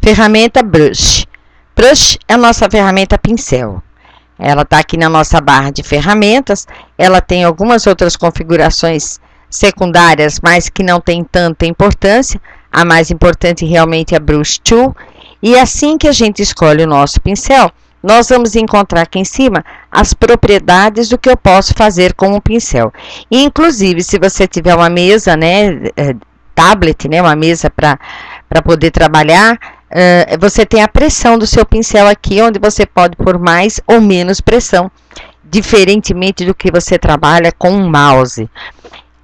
Ferramenta Brush. Brush é a nossa ferramenta pincel. Ela está aqui na nossa barra de ferramentas. Ela tem algumas outras configurações secundárias, mas que não tem tanta importância. A mais importante realmente é a Brush Tool. E assim que a gente escolhe o nosso pincel, nós vamos encontrar aqui em cima as propriedades do que eu posso fazer com o pincel. E, inclusive, se você tiver uma mesa, tablet, uma mesa para poder trabalhar, você tem a pressão do seu pincel aqui, onde você pode pôr mais ou menos pressão, diferentemente do que você trabalha com um mouse.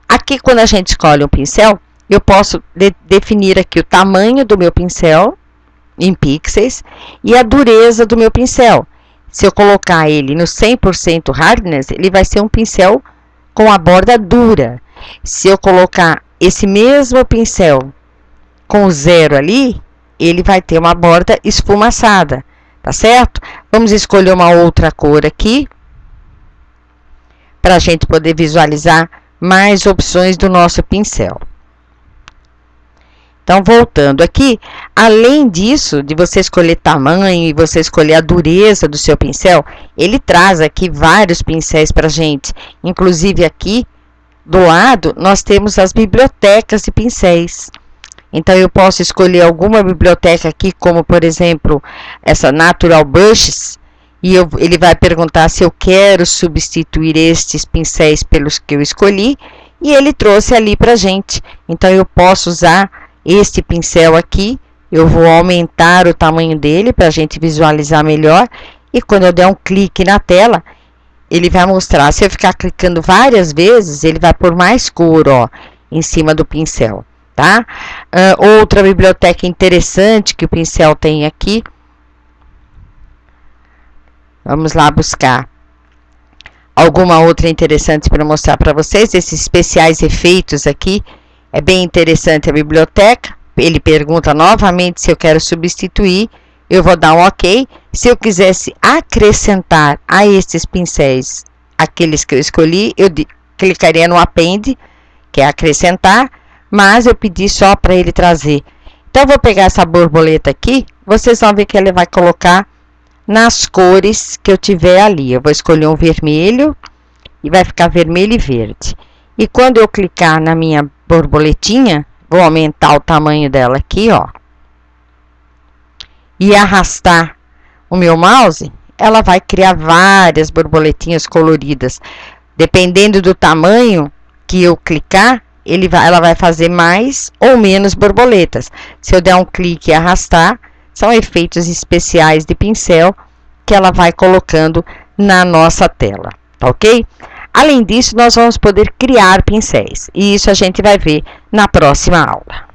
Aqui, quando a gente escolhe um pincel, eu posso definir aqui o tamanho do meu pincel, em pixels, e a dureza do meu pincel. Se eu colocar ele no 100% hardness, ele vai ser um pincel com a borda dura. Se eu colocar esse mesmo pincel com 0 ali, ele vai ter uma borda esfumaçada, tá certo? Vamos escolher uma outra cor aqui, para a gente poder visualizar mais opções do nosso pincel. Então, voltando aqui, além disso, de você escolher tamanho e você escolher a dureza do seu pincel, ele traz aqui vários pincéis para a gente. Inclusive aqui, do lado, nós temos as bibliotecas de pincéis. Então, eu posso escolher alguma biblioteca aqui, como, por exemplo, essa Natural Brushes, e ele vai perguntar se eu quero substituir estes pincéis pelos que eu escolhi, e ele trouxe ali para a gente. Então, eu posso usar este pincel aqui, eu vou aumentar o tamanho dele para a gente visualizar melhor, e quando eu der um clique na tela, ele vai mostrar. Se eu ficar clicando várias vezes, ele vai pôr mais cor, em cima do pincel, tá? Outra biblioteca interessante que o pincel tem aqui, vamos lá buscar alguma outra interessante para mostrar para vocês. Esses especiais efeitos aqui, é bem interessante a biblioteca. Ele pergunta novamente se eu quero substituir. Eu vou dar um OK. Se eu quisesse acrescentar a estes pincéis aqueles que eu escolhi, eu clicaria no Append, que é acrescentar, mas eu pedi só para ele trazer. Então, eu vou pegar essa borboleta aqui. Vocês vão ver que ele vai colocar nas cores que eu tiver ali. Eu vou escolher um vermelho e vai ficar vermelho e verde. E quando eu clicar na minha borboletinha, vou aumentar o tamanho dela aqui, e arrastar o meu mouse, ela vai criar várias borboletinhas coloridas. Dependendo do tamanho que eu clicar, ela vai fazer mais ou menos borboletas. Se eu der um clique e arrastar, são efeitos especiais de pincel que ela vai colocando na nossa tela, tá ok? Além disso, nós vamos poder criar pincéis, e isso a gente vai ver na próxima aula.